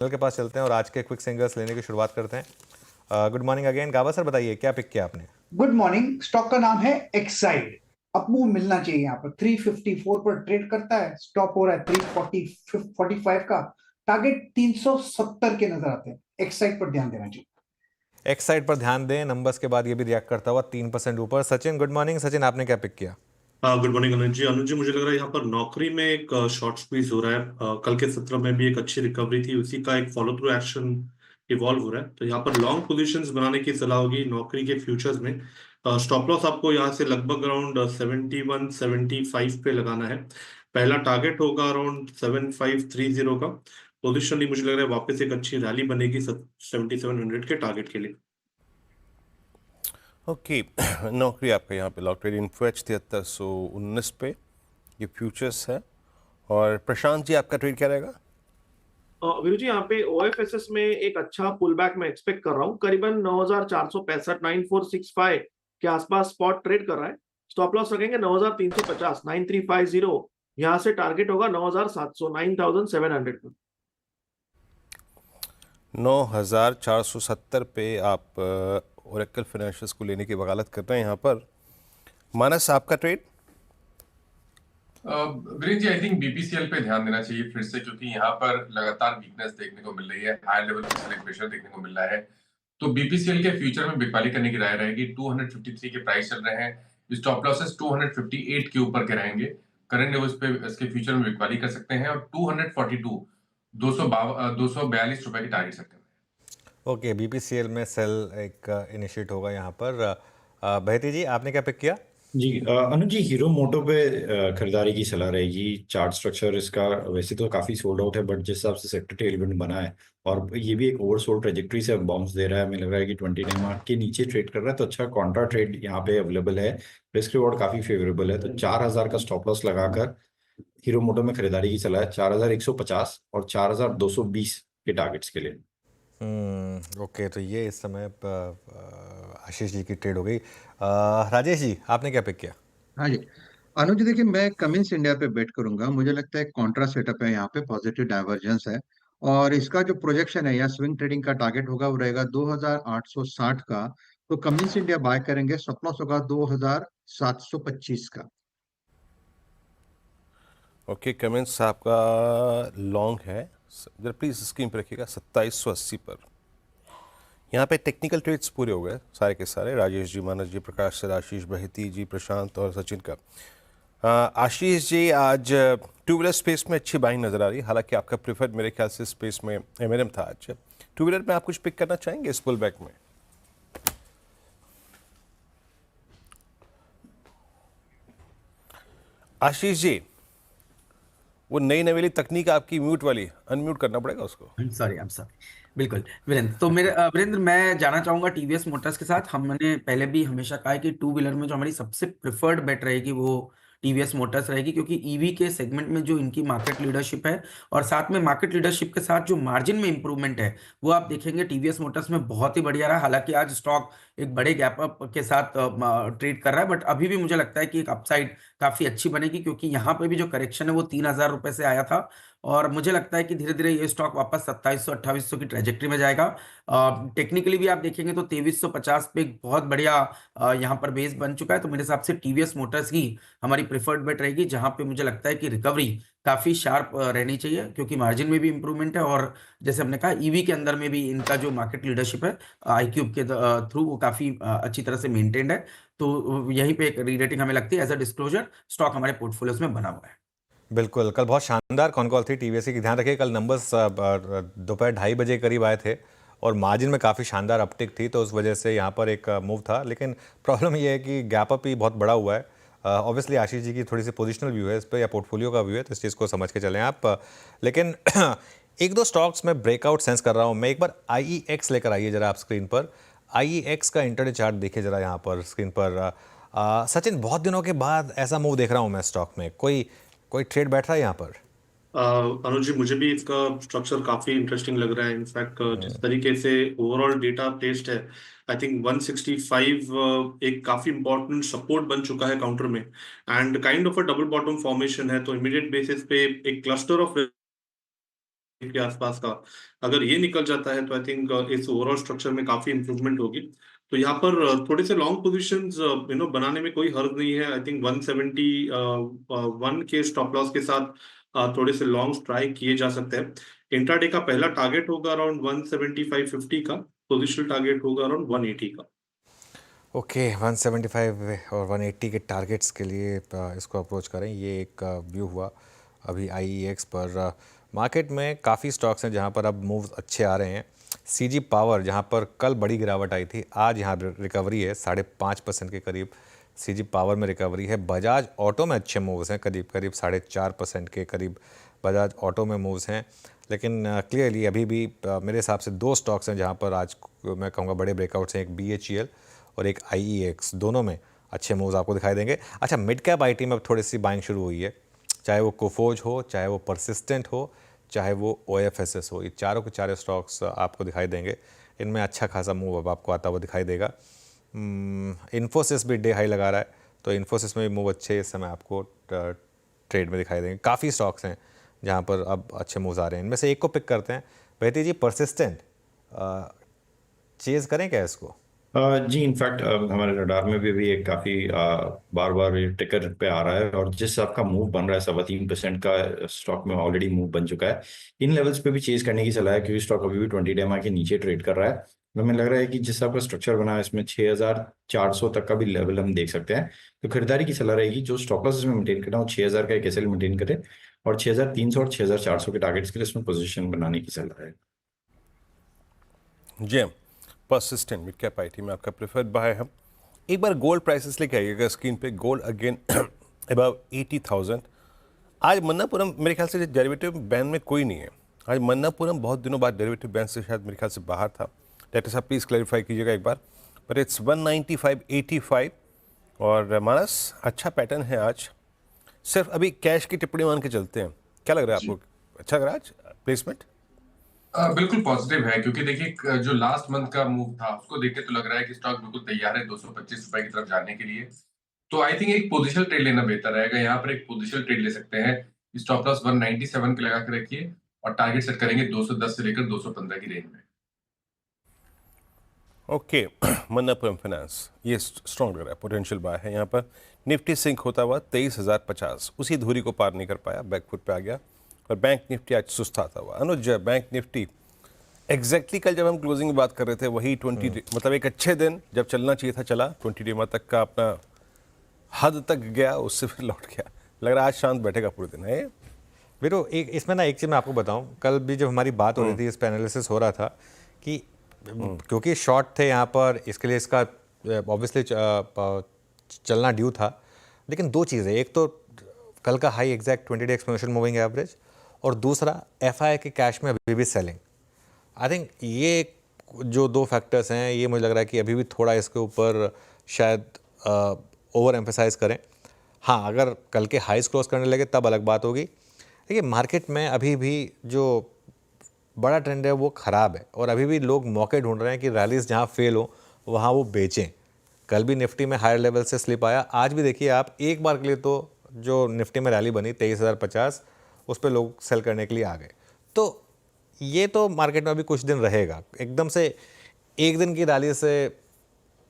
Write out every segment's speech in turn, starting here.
के पास चलते हैं और आज के क्विक सिंगर्स लेने की शुरुआत करते हैं। गुड मॉर्निंग अगेन गावा सर, बताइए क्या पिक किया आपने? Good morning. स्टॉक का नाम है एक्साइड। अप मूव मिलना चाहिए। यहाँ पर 354 पर ट्रेड करता है। स्टॉप हो रहा है 345 का। टारगेट 370 के नजर आते हैं। एक्साइड पर ध्यान देना चाहिए। एक्स साइड पर ध्यान दें, नंबर्स के बाद ये भी रिएक्ट करता हुआ 3% ऊपर। Sachin, good morning. सचिन, आपने क्या पिक किया? हाँ, गुड मॉर्निंग अनुज जी, मुझे लग रहा है यहाँ पर नौकरी में एक शॉर्ट स्क्वीज हो रहा है। कल के सत्र में भी एक अच्छी रिकवरी थी, उसी का एक फॉलो थ्रू एक्शन इवॉल्व हो रहा है। तो यहाँ पर लॉन्ग पोजीशंस बनाने की सलाह होगी नौकरी के फ्यूचर्स में। स्टॉप लॉस आपको यहाँ से लगभग अराउंड 71-75 पे लगाना है। पहला टारगेट होगा अराउंड 7530 का। पोजिशनली मुझे लग रहा है वापस एक अच्छी रैली बनेगी 7700 के टारगेट के लिए। ओके नौकरी आपका यहाँ पे लॉक ट्रेड इन्फ्रेच 7319 पे ये फ्यूचर्स है। और प्रशांत जी, आपका ट्रेड क्या रहेगा? वीरू जी, यहाँ पे ओएफएसएस में एक अच्छा पुल बैक मैं एक्सपेक्ट कर रहा हूँ। करीबन 9465 9465 के आसपास स्पॉट ट्रेड कर रहा है। स्टॉप लॉस रखेंगे 9350 9350। यहाँ से टारगेट होगा 9700 9700 का। 9470 पे आप ओरेकल फाइनेंशियल्स को लेने की वकालत कर रहे हैं यहाँ पर। मानस, आपका trade? Virendra ji, I think BPCL पे ध्यान देना चाहिए फिर से, क्योंकि यहाँ पर लगातार वीकनेस देखने को मिल रही है, हाई लेवल पे सेलिंग प्रेशर देखने को मिल रहा है। तो बीपीसीएल के फ्यूचर में बिकवाली करने की राय रहेगी। 253 के प्राइस चल रहे हैं। स्टॉप लॉसेस 258 के ऊपर के रहेंगे। करंट लेवल्स पे इसके फ्यूचर में बिकवाली कर सकते हैं और 242 242 रुपए की टारगेट सकते हैं। ओके, बीपीसीएल में सेल एक इनिशिएट होगा यहाँ पर। बहती जी, आपने क्या पिक किया? जी अनुज जी, हीरो मोटो पे खरीदारी की सलाह रहेगी। चार्ट स्ट्रक्चर इसका वैसे तो काफी सोल्ड आउट है, बट जिस हिसाब से सेक्टर टेलविंड बना है और ये भी एक ओवरसोल्ड ट्रेजेक्टरी से बाउंस दे रहा है, हमें लग रहा है कि 29 मार्क के नीचे ट्रेड कर रहा है, तो अच्छा कॉन्ट्रा ट्रेड यहाँ पे अवेलेबल है। रिस्क रिवॉर्ड काफी फेवरेबल है, तो 4000 का स्टॉप लॉस लगाकर हीरो मोटो में खरीदारी की सलाह है। 4150 और 4220 के टारगेट्स के लिए। ओके, तो ये इस समय आशीष जी की ट्रेड हो गई। राजेश जी, आपने क्या पिक किया? हाँ जी। अनुज जी, देखिए मैं कमिंस इंडिया पे बेट करूंगा। मुझे लगता है कॉन्ट्रा सेटअप है, यहाँ पे पॉजिटिव डाइवर्जेंस है। और इसका जो प्रोजेक्शन है या स्विंग ट्रेडिंग का टारगेट होगा वो रहेगा 2860 का। तो कमिंस इंडिया बाय करेंगे। स्टॉप लॉस होगा 2725 का। ओके, कमेंट्स आपका लॉन्ग है, जरा प्लीज़ स्क्रीन पर रखिएगा 2780 पर। यहाँ पे टेक्निकल ट्रेड्स पूरे हो गए सारे के सारे। राजेश जी, मानस जी, प्रकाश सर, आशीष, बहती जी, प्रशांत और सचिन का। आशीष जी, आज टू व्हीलर स्पेस में अच्छी बाइंग नज़र आ रही है, हालांकि आपका प्रीफर्ड मेरे ख्याल से स्पेस में एमएनएम था आज। टू व्हीलर में आप कुछ पिक करना चाहेंगे इस पुल बैक में? आशीष जी, वो नई नवेली तकनीक आपकी म्यूट वाली, अनम्यूट करना पड़ेगा उसको। Sorry, I am sorry. बिल्कुल वीरेंद्र, तो मेरे वीरेंद्र, मैं जाना चाहूंगा टीवीएस मोटर्स के साथ। हमने पहले भी हमेशा कहा है कि टू व्हीलर में जो हमारी सबसे प्रिफर्ड बेट रहेगी वो टीवीएस मोटर्स रहेगी, क्योंकि ईवी के सेगमेंट में जो इनकी मार्केट लीडरशिप है और साथ में मार्केट लीडरशिप के साथ जो मार्जिन में इंप्रूवमेंट है वो आप देखेंगे टीवीएस मोटर्स में बहुत ही बढ़िया रहा। हालांकि आज स्टॉक एक बड़े गैप अप के साथ ट्रेड कर रहा है, बट अभी भी मुझे लगता है कि एक अपसाइड काफी अच्छी बनेगी, क्योंकि यहाँ पे भी जो करेक्शन है वो 3000 रुपए से आया था। और मुझे लगता है कि धीरे धीरे ये स्टॉक वापस 2700 2800 की ट्रेजेक्ट्री में जाएगा। टेक्निकली भी आप देखेंगे तो 2350 पे एक बहुत बढ़िया यहाँ पर बेस बन चुका है। तो मेरे हिसाब से टीवीएस मोटर्स ही हमारी प्रिफर्ड बेट रहेगी, जहां पे मुझे लगता है कि रिकवरी काफी शार्प रहनी चाहिए, क्योंकि मार्जिन में भी इंप्रूवमेंट है और जैसे हमने कहा ईवी के अंदर में भी इनका जो मार्केट लीडरशिप है आईक्यूब के थ्रू वो काफी अच्छी तरह से मेंटेन्ड है। तो यहीं पे एक रीरेटिंग हमें लगती है एज अ डिस्क्लोजर स्टॉक हमारे पोर्टफोलियोज में बना हुआ है। बिल्कुल, कल बहुत शानदार कॉन कॉल थी टीवीएस की। ध्यान रखिए, कल नंबर्स दोपहर 2:30 बजे करीब आए थे और मार्जिन में काफ़ी शानदार अपटिक थी, तो उस वजह से यहाँ पर एक मूव था। लेकिन प्रॉब्लम ये है कि गैप अप ही बहुत बड़ा हुआ है। ऑब्वियसली आशीष जी की थोड़ी सी पोजिशनल व्यू है इस पर या पोर्टफोलियो का व्यू है, तो इस चीज़ को समझ के चलें आप। लेकिन एक दो स्टॉक्स में ब्रेकआउट सेंस कर रहा हूँ मैं। एक बार IEX लेकर आइए जरा आप स्क्रीन पर। IEX का इंटरडे चार्ट देखिए जरा यहाँ पर स्क्रीन पर। सचिन, बहुत दिनों के बाद ऐसा मूव देख रहा हूँ मैं स्टॉक में। कोई ट्रेड बैठ रहा है यहाँ पर? अनुज जी, मुझे भी इसका स्ट्रक्चर काफी इंटरेस्टिंग लग रहा है। इनफैक्ट जिस तरीके से ओवरऑल डेटा प्लेस्ड है, आई थिंक 165 एक काफी इंपॉर्टेंट सपोर्ट बन चुका है काउंटर में, and kind of a double bottom formation है। तो इमीडिएट बेसिस पे एक क्लस्टर ऑफ के आसपास का अगर ये निकल जाता है तो आई थिंक इस ओवरऑल स्ट्रक्चर में काफी इंप्रूवमेंट होगी। तो यहाँ पर थोड़े से लॉन्ग पोजीशंस बनाने में कोई हर्ज नहीं है। आई थिंक 171 के स्टॉप लॉस के साथ थोड़े से लॉन्ग ट्राई किए जा सकते हैं। इंट्राडे का पहला टारगेट होगा अराउंड 175.50 का, पोजिशनल टारगेट होगा अराउंड 180 का। ओके 175 और 180 के टारगेट्स के लिए इसको अप्रोच करें। ये एक व्यू हुआ अभी IEX पर। मार्केट में काफ़ी स्टॉक्स हैं जहां पर अब मूव्स अच्छे आ रहे हैं। CG पावर जहां पर कल बड़ी गिरावट आई थी, आज यहां रिकवरी है, 5.5% के करीब CG पावर में रिकवरी है। बजाज ऑटो में अच्छे मूव्स हैं, करीब 4.5% के करीब बजाज ऑटो में मूव्स हैं। लेकिन क्लियरली अभी भी मेरे हिसाब से 2 स्टॉक्स हैं जहां पर आज मैं कहूँगा बड़े ब्रेकआउट्स हैं, एक BHEL और एक IEX, दोनों में अच्छे मूव्स आपको दिखाई देंगे। अच्छा, मिड कैप IT में अब थोड़ी सी बाइंग शुरू हुई है, चाहे वो कोफोज हो, चाहे वो परसिस्टेंट हो, चाहे वो OFSS हो। ये चारों के चारों स्टॉक्स आपको दिखाई देंगे। इनमें अच्छा खासा मूव अब आपको आता हुआ दिखाई देगा। इन्फोसिस भी डे हाई लगा रहा है, तो इन्फोसिस में भी मूव अच्छे इस समय आपको ट्रेड में दिखाई देंगे। काफ़ी स्टॉक्स हैं जहाँ पर अब अच्छे मूव्स आ रहे हैं। इनमें से एक को पिक करते हैं। बेहती जी, परसिस्टेंट चेज करें क्या इसको? जी, इनफैक्ट हमारे रडार में भी एक काफ़ी बार बार टिकर पे आ रहा है, और जिस आपका मूव बन रहा है 3.25% का स्टॉक में ऑलरेडी मूव बन चुका है। इन लेवल्स पे भी चेज करने की सलाह है, क्योंकि स्टॉक अभी भी 20 डे के नीचे ट्रेड कर रहा है। हमें लग रहा है कि जिस आपका स्ट्रक्चर बना है इसमें 6400 तक का भी लेवल हम देख सकते हैं। तो खरीदारी की सलाह रहेगी, जो स्टॉप लॉस इसमें मेंटेन करना हो 6000 का एक SL मेंटेन करे, और 6300 और 6400 के टारगेट्स के लिए इसमें पोजीशन बनाने की सलाह है। जी, परसिस्टेंट मिड कैप IT में आपका प्रेफर्ड बाय है। एक बार गोल्ड प्राइसेस लेके आइएगा स्क्रीन पे। Gold again above 80,000। आज मन्नापुरम मेरे ख्याल से डेरिवेटिव बैन में कोई नहीं है। आज मन्नापुरम बहुत दिनों बाद डेरिवेटिव बैन से शायद मेरे ख्याल से बाहर था। डॉक्टर साहब प्लीज़ क्लैरिफाई कीजिएगा एक बार। बट इट्स 195.85 और मानस अच्छा पैटर्न है आज। सिर्फ अभी कैश की टिप्पणी मान के चलते हैं, क्या लग रहा है आपको? अच्छा लग रहा है आज प्लेसमेंट? बिल्कुल पॉजिटिव है, क्योंकि देखिए जो लास्ट मंथ का मूव था उसको देख के तो लग रहा है कि स्टॉक बिल्कुल तैयार है 225 रुपए की तरफ जाने के लिए। तो आई थिंक एक पोजिशनल ट्रेड लेना बेहतर रहेगा। यहाँ पर एक पोजिशनल ट्रेड ले सकते हैं। स्टॉप लॉस 197 के लगा के रखिए और टारगेट सेट करेंगे 210 से लेकर 215 की रेंज में। ओके मन्नापुरम फाइनेंस ये स्ट्रॉन्ग लग रहा है, पोटेंशियल बाय है यहाँ पर। निफ्टी सिंक होता हुआ 23,050, उसी धुरी को पार नहीं कर पाया, बैकफुट पे आ गया। और बैंक निफ्टी आज सुस्ताता हुआ। अनुज, बैंक निफ्टी एग्जैक्टली कल जब हम क्लोजिंग की बात कर रहे थे वही 20 मतलब एक अच्छे दिन जब चलना चाहिए था चला, 20 डे तक का अपना हद तक गया, उससे फिर लौट गया। लग रहा है आज शांत बैठेगा पूरे दिन है वीरो। एक इसमें ना एक चीज़ मैं आपको बताऊं, कल भी जब हमारी बात हो रही थी, इस पे एनालिसिस हो रहा था कि क्योंकि शॉर्ट थे यहाँ पर, इसके लिए इसका ऑब्वियसली चलना ड्यू था। लेकिन 2 चीज़ें, एक तो कल का high exact 20 day exponential moving average, और दूसरा FI के कैश में अभी भी सेलिंग। आई थिंक ये जो 2 फैक्टर्स हैं, ये मुझे लग रहा है कि अभी भी थोड़ा इसके ऊपर शायद ओवर एम्फेसाइज करें। हाँ, अगर कल के हाईज क्रॉस करने लगे तब अलग बात होगी। देखिए, मार्केट में अभी भी जो बड़ा ट्रेंड है वो ख़राब है, और अभी भी लोग मौके ढूंढ रहे हैं कि रैलीज जहाँ फेल हो वहाँ वो बेचें। कल भी निफ्टी में हायर लेवल से स्लिप आया। आज भी देखिए आप, एक बार के लिए तो जो निफ्टी में रैली बनी 23,050, उस पर लोग सेल करने के लिए आ गए। तो ये तो मार्केट में अभी कुछ दिन रहेगा। एकदम से एक दिन की रैली से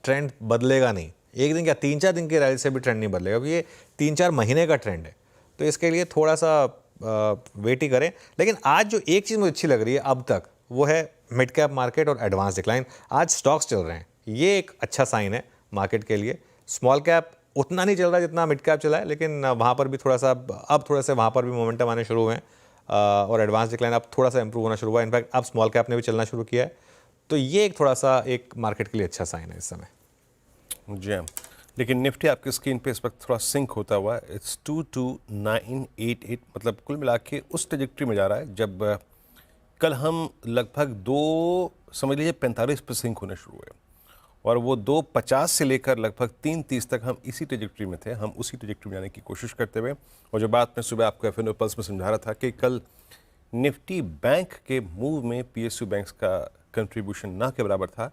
ट्रेंड बदलेगा नहीं, एक दिन क्या 3-4 दिन की रैली से भी ट्रेंड नहीं बदलेगा। अभी ये 3-4 महीने का ट्रेंड है, तो इसके लिए थोड़ा सा वेट ही करें। लेकिन आज जो एक चीज़ मुझे अच्छी लग रही है अब तक, वो है मिड कैप मार्केट और एडवांस डिक्लाइन। आज स्टॉक्स चल रहे हैं, ये एक अच्छा साइन है मार्केट के लिए। स्मॉल कैप उतना नहीं चल रहा जितना मिड कैप चला है, लेकिन वहाँ पर भी थोड़ा सा अब थोड़े से वहाँ पर भी मोमेंटम आने शुरू हुए हैं, और एडवांस डिक्लाइन अब थोड़ा सा इंप्रूव होना शुरू हुआ है। इनफैक्ट अब स्मॉल कैप ने भी चलना शुरू किया है, तो ये एक थोड़ा सा एक मार्केट के लिए अच्छा साइन है इस समय। जी, लेकिन निफ्टी आपकी स्क्रीन पे इस वक्त थोड़ा सिंक होता हुआ है। इट्स 22988, मतलब कुल मिला के उस ट्रेजेक्ट्री में जा रहा है जब कल हम लगभग 2.45 पे सिंक होने शुरू हुए, और वो 2.50 से लेकर लगभग 3.30 तक हम इसी ट्रेजेक्ट्री में थे। हम उसी ट्रेजेक्ट्री में जाने की कोशिश करते हुए, और जो बात मैं सुबह आपको FNO पल्स में समझा रहा था कि कल निफ्टी बैंक के मूव में PSU बैंक्स का कंट्रीब्यूशन ना के बराबर था।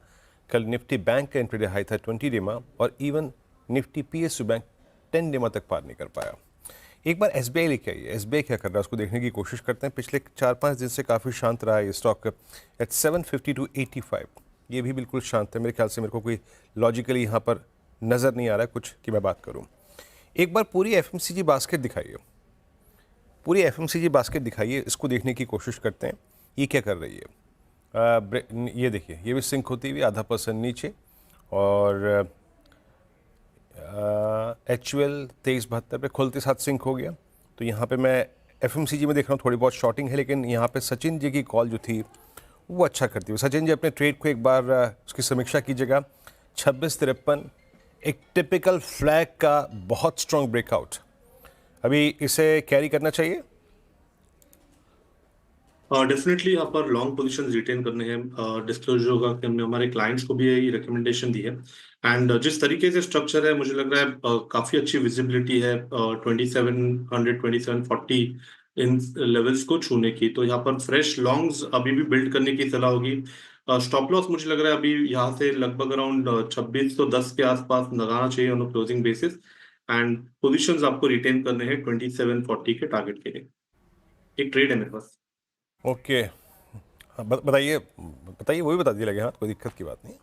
कल निफ्टी बैंक का इंट्राडे हाई था 20 डे में, और even Nifty PSU bank 10 day तक पार नहीं कर पाया। एक बार एसबीआई लेके आइए, एसबीआई क्या कर रहा है उसको देखने की कोशिश करते हैं। पिछले 4-5 दिन से काफ़ी शांत रहा है ये स्टॉक एट 750 to 85, ये भी बिल्कुल शांत है। मेरे ख्याल से मेरे को कोई लॉजिकली यहाँ पर नज़र नहीं आ रहा है कुछ कि मैं बात करूँ। एक बार पूरी एफएमसीजी बास्केट दिखाइए, पूरी एफएमसीजी बास्केट दिखाइए, इसको देखने की कोशिश करते हैं ये क्या कर रही है। ये देखिए, ये भी सिंक होती हुई 0.5% नीचे, और HUL 2372 पे खुलते साथ सिंक हो गया। तो यहाँ पे मैं एफएमसीजी में देख रहा हूँ थोड़ी बहुत शॉर्टिंग है, लेकिन यहाँ पे सचिन जी की कॉल जो थी वो अच्छा करती हुई। सचिन जी अपने ट्रेड को एक बार उसकी समीक्षा कीजिएगा। 2653 एक टिपिकल फ्लैग का बहुत स्ट्रॉन्ग ब्रेकआउट, अभी इसे कैरी करना चाहिए। डेफिनेटली यहाँ पर लॉन्ग पोजीशन रिटेन करने हैं। डिस्क्लोजर होगा कि हमने हमारे क्लाइंट्स को भी यही रिकमेंडेशन दी है। एंड जिस तरीके से स्ट्रक्चर है, मुझे लग रहा है काफी अच्छी विजिबिलिटी है 2700 2740 इन लेवल्स को छूने की। तो यहाँ पर फ्रेश लॉन्ग्स अभी भी बिल्ड करने की सलाह होगी। स्टॉप लॉस मुझे लग रहा है अभी यहाँ से लगभग अराउंड 2610 के आसपास लगाना चाहिए on closing basis. And positions आपको रिटेन करने हैं 2740 के टारगेट के लिए। एक ट्रेड है मेरे पास। ओके, बताइए बताइए, वो भी बता दिया लगे। हाँ, कोई दिक्कत की बात नहीं।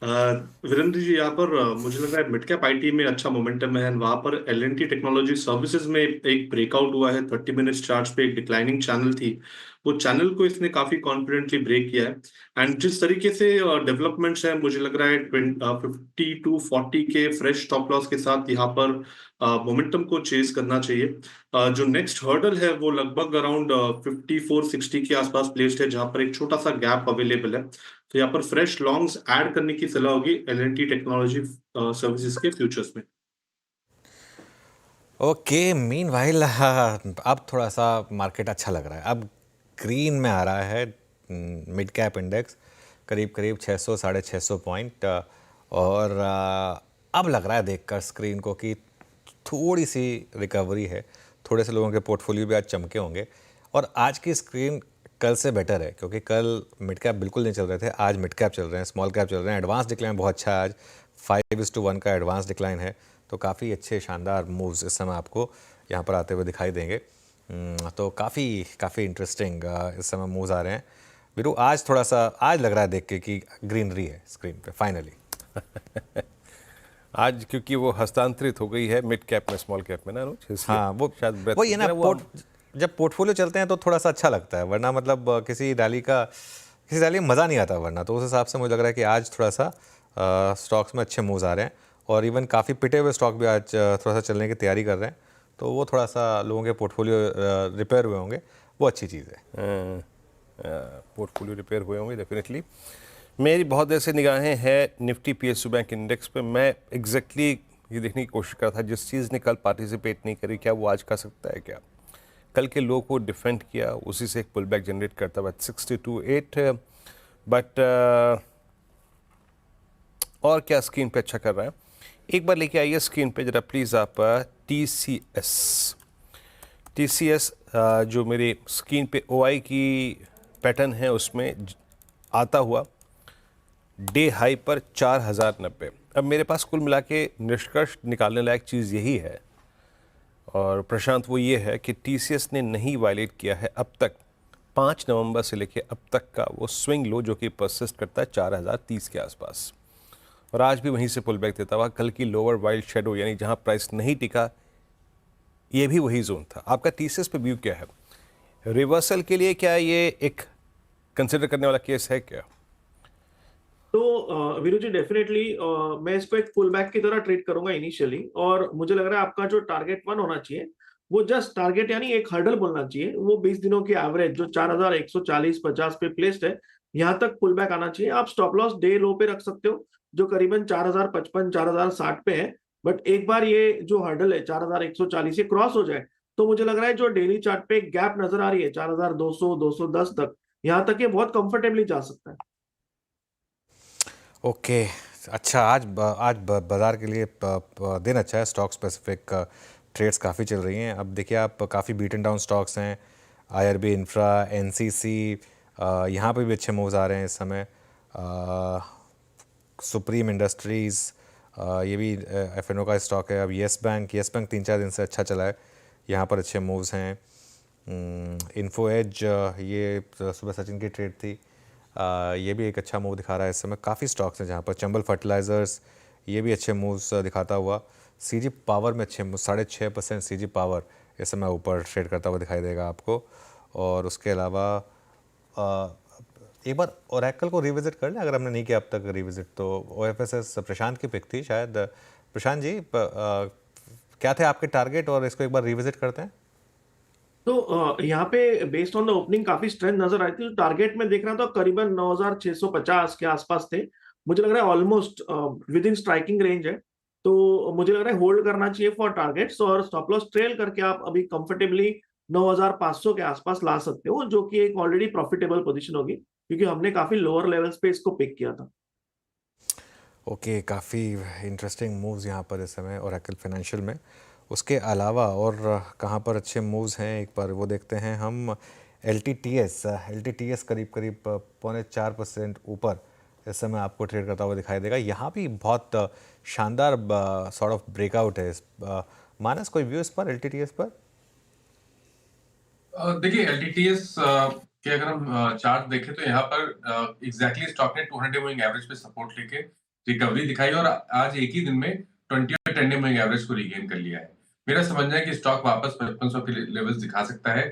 वीरेंद्र जी, यहाँ पर मुझे लग रहा है मिड कैप आईटी में अच्छा मोमेंटम है। वहां पर L&T टेक्नोलॉजी सर्विसेज में एक ब्रेकआउट हुआ है। 30 मिनट्स चार्ट पे एक डिक्लाइनिंग चैनल थी, वो चैनल को इसने काफी कॉन्फिडेंटली ब्रेक किया है। एंड जिस तरीके से डेवलपमेंट्स है, मुझे लग रहा है 50 to 40 के फ्रेश स्टॉप लॉस के साथ यहाँ पर मोमेंटम को चेज करना चाहिए। जो नेक्स्ट हर्डल है वो लगभग अराउंड 5460 के आसपास प्लेस्ड है, जहां पर एक छोटा सा गैप अवेलेबल है। तो यहाँ पर फ्रेश लॉन्ग्स ऐड करने की सलाह होगी L&T टेक्नोलॉजी सर्विसेज के फ्यूचर्स में। ओके, मीनवाइल अब थोड़ा सा मार्केट अच्छा लग रहा है। अब ग्रीन में आ रहा है मिड कैप इंडेक्स, करीब करीब 600 650 पॉइंट। और अब लग रहा है देखकर स्क्रीन को कि थोड़ी सी रिकवरी है। थोड़े से लोगों के पोर्टफोलियो भी आज चमके होंगे। और आज की स्क्रीन कल से बेटर है, क्योंकि कल मिड कैप बिल्कुल नहीं चल रहे थे, आज मिड कैप चल रहे हैं, स्मॉल कैप चल रहे हैं। एडवांस डिक्लाइन बहुत अच्छा है आज, 5:1 का एडवांस डिक्लाइन है। तो काफ़ी अच्छे शानदार मूव्स इस समय आपको यहाँ पर आते हुए दिखाई देंगे। तो काफ़ी इंटरेस्टिंग इस समय मूव्स आ रहे हैं। वीरू, आज थोड़ा सा आज लग रहा है देख के कि ग्रीनरी है स्क्रीन पे फाइनली। आज क्योंकि वो हस्तांतरित हो गई है मिड कैप में स्मॉल कैप में ना अनुज, इसलिए हाँ, वो शायद वही है ना, जब पोर्टफोलियो चलते हैं तो थोड़ा सा अच्छा लगता है, वरना मतलब किसी रैली में मज़ा नहीं आता वरना। तो उस हिसाब से मुझे लग रहा है कि आज थोड़ा सा स्टॉक्स में अच्छे मूव्स आ रहे हैं। और इवन काफ़ी पिटे हुए स्टॉक भी आज थोड़ा सा चलने की तैयारी कर रहे हैं। तो वो थोड़ा सा लोगों के पोर्टफोलियो रिपेयर हुए होंगे, वो अच्छी चीज़ है। पोर्टफोलियो रिपेयर हुए होंगे डेफिनेटली। मेरी बहुत देर से निगाहें हैं निफ्टी PSU बैंक इंडेक्स पे। मैं एग्जैक्टली ये देखने की कोशिश कर रहा था, जिस चीज़ ने कल पार्टिसिपेट नहीं करी, क्या वो आज कर सकता है क्या? कल के लो को डिफेंड किया, उसी से एक पुल बैक जनरेट करता हुआ 62.8। बट और क्या स्क्रीन पे अच्छा कर रहा है, एक बार लेके आइए स्क्रीन पे जरा प्लीज़ आप TCS जो मेरे स्क्रीन पे OI की पैटर्न है उसमें आता हुआ डे हाई पर 4090। अब मेरे पास कुल मिला के निष्कर्ष निकालने लायक चीज़ यही है, और प्रशांत, वो ये है कि TCS ने नहीं वायलेट किया है अब तक 5 नवंबर से लेके अब तक का वो स्विंग लो जो कि परसिस्ट करता है 4030 के आसपास, और आज भी वहीं से पुल बैक देता हुआ। कल की लोअर वाइल्ड शेडो यानी जहां प्राइस नहीं टिका, ये भी वही जोन था। आपका TCS पे व्यू क्या है? रिवर्सल के लिए क्या ये एक कंसिडर करने वाला केस है क्या? तो वीरू जी, डेफिनेटली मैं इसको एक पुल बैक की तरह ट्रीट करूंगा इनिशियली। और मुझे लग रहा है आपका जो टारगेट 1 होना चाहिए वो जस्ट टारगेट यानी एक हर्डल बोलना चाहिए, वो 20 दिनों की एवरेज जो 4140-50 पे प्लेस्ड है, यहाँ तक पुल बैक आना चाहिए। आप स्टॉप लॉस डे लो पे रख सकते हो जो करीबन 4055 4060 पे है। बट एक बार ये जो हर्डल है 4140 ये क्रॉस हो जाए तो मुझे लग रहा है जो डेली चार्ट पे एक गैप नजर आ रही है 4200 210 तक, यहाँ तक ये बहुत कंफर्टेबली जा सकता है। ओके, अच्छा, आज बाज़ार के लिए दिन अच्छा है। स्टॉक स्पेसिफिक ट्रेड्स काफ़ी चल रही हैं। अब देखिए, आप काफ़ी बीटन डाउन स्टॉक्स हैं, IRB इंफ्रा, NCC, यहाँ पे भी अच्छे मूव्स आ रहे हैं इस समय। सुप्रीम इंडस्ट्रीज़, ये भी FNO का स्टॉक है। अब येस बैंक 3-4 दिन से अच्छा चला है। यहाँ पर अच्छे मूव्स हैं। इन्फो एज, ये सुबह सचिन की ट्रेड थी, ये भी एक अच्छा मूव दिखा रहा है इस समय। काफ़ी स्टॉक्स हैं जहाँ पर। चंबल फर्टिलाइज़र्स, ये भी अच्छे मूव्स दिखाता हुआ। सीजी पावर में अच्छे मूव, 6.5% सीजी पावर इस समय ऊपर ट्रेड करता हुआ दिखाई देगा आपको। और उसके अलावा एक बार ओरेकल को रिविजिट कर लें, अगर हमने नहीं किया अब तक रिविजिट तो। OFSS प्रशांत की पिक थी शायद। प्रशांत जी, क्या थे आपके टारगेट, और इसको एक बार रिविजिट करते हैं। तो यहाँ पे बेस्ड ऑन द ओपनिंग काफी स्ट्रेंथ नजर आई थी। टारगेट में देख रहा था करीबन 9650 के आसपास थे। मुझे लग रहा है almost with in striking range है, तो मुझे लग रहा है होल्ड करना चाहिए फॉर टारगेट्स। और स्टॉप लॉस ट्रेल करके आप अभी कंफर्टेबली 9500 के आसपास ला सकते हो, जो कि एक ऑलरेडी प्रॉफिटेबल पोजीशन होगी, क्योंकि हमने काफी लोअर लेवल्स पे इसको पिक किया था। ओके, काफ़ी इंटरेस्टिंग मूव्स यहाँ पर इस समय ओरेकल फाइनेंशियल में। उसके अलावा और कहाँ पर अच्छे मूव्स हैं, एक बार वो देखते हैं हम। LTTS करीब करीब 0.4% ऊपर इस समय आपको ट्रेड करता हुआ दिखाई देगा। यहाँ भी बहुत शानदार सॉर्ट ऑफ ब्रेकआउट है। मानस, कोई व्यू इस पर, LTTS पर? देखिए एलटीटीएस के अगर हम चार्ट देखें तो यहाँ पर एग्जैक्टली स्टॉक ने 200 मूविंग एवरेज पे सपोर्ट लेके रिकवरी दिखाई और आज एक ही दिन में 20 और 10 मूविंग एवरेज को रिगेन कर लिया है। मेरा समझना है कि स्टॉक वापस 5500 के लेवल्स दिखा सकता है,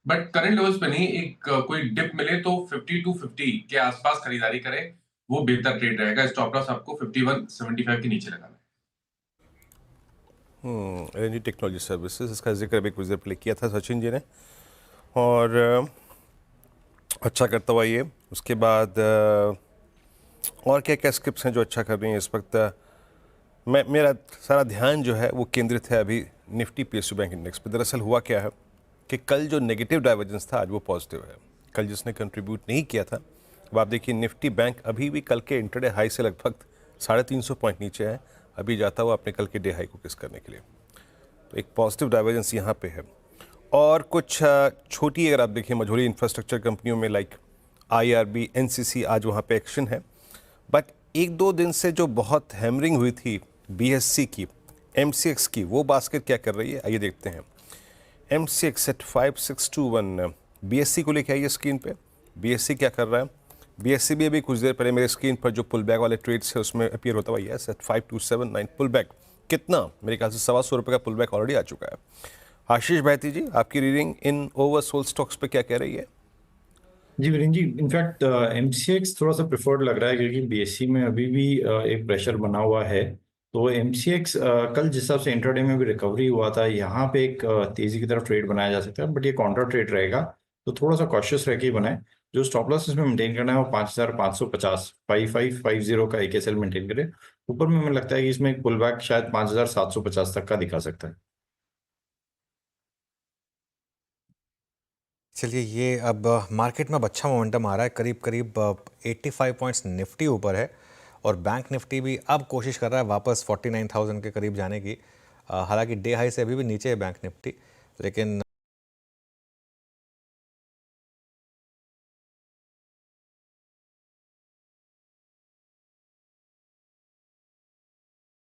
बट करंट लेवल्स पे नहीं। एक कोई डिप मिले तो 50 to 50 के आसपास खरीदारी करें, वो बेहतर ट्रेड रहेगा। स्टॉप लॉस आपको 51.75 के नीचे लगाना है। एनर्जी टेक्नोलॉजी सर्विसेज, इसका जिक्र अभी कुछ देर पहले किया था सचिन जी ने, और अच्छा करता हुआ ये। उसके बाद और क्या क्या स्क्रिप्ट्स हैं जो अच्छा कर रही हैं इस वक्त? मेरा सारा ध्यान जो है वो केंद्रित है अभी निफ्टी PSU बैंक इंडेक्स पे। दरअसल हुआ क्या है कि कल जो नेगेटिव डाइवर्जेंस था आज वो पॉजिटिव है। कल जिसने कंट्रीब्यूट नहीं किया था, अब आप देखिए निफ्टी बैंक अभी भी कल के इंटरडे हाई से लगभग 350 पॉइंट नीचे है, अभी जाता हुआ अपने कल के डे हाई को किस करने के लिए। तो एक पॉजिटिव डाइवर्जेंस यहाँ पे है। और कुछ छोटी अगर आप देखिए मझोली इंफ्रास्ट्रक्चर कंपनियों में लाइक IRB, NCC, आज वहाँ पे एक्शन है। बट एक दो दिन से जो बहुत हैमरिंग हुई थी BSC की, MCX की, वो बास्केट क्या कर रही है आइए देखते हैं। MCX at 5621 BSC को लेके आइए स्क्रीन पे। BSC क्या कर रहा है? BSC भी अभी कुछ देर पहले मेरे स्क्रीन पर जो पुल बैक वाले ट्रेड्स है उसमें अपीयर होता हुआ है। एट 5279 पुल बैक, कितना? मेरे ख्याल से 125 रुपये का पुल बैक ऑलरेडी आ चुका है। आशीष भाटी जी, आपकी रीडिंग इन ओवरसोल्ड स्टॉक्स पे क्या कह रही है? जी वीरेंद्र जी, इनफैक्ट MCX थोड़ा सा प्रेफर्ड लग रहा है क्योंकि BSC में अभी भी एक प्रेशर बना हुआ है। तो MCX कल जिस हिसाब से इंट्राडे में भी रिकवरी हुआ था, यहाँ पे एक तेजी की तरफ ट्रेड बनाया जा सकता है, बट ये काउंटर ट्रेड रहेगा, तो थोड़ा सा कॉशियस रह के ही बनाए। जो स्टॉप लॉस इसमें मेंटेन करना है वो 5550 5550 का AKSL मेंटेन करे। ऊपर में मुझे लगता है कि इसमें एक पुल बैक शायद 5750 तक का दिखा सकता है। चलिए, ये अब मार्केट में अब अच्छा मोमेंटम आ रहा है। करीब करीब 85 पॉइंट्स निफ्टी ऊपर है, और बैंक निफ्टी भी अब कोशिश कर रहा है वापस 49,000 के करीब जाने की। हालांकि डे हाई से अभी भी नीचे है बैंक निफ्टी, लेकिन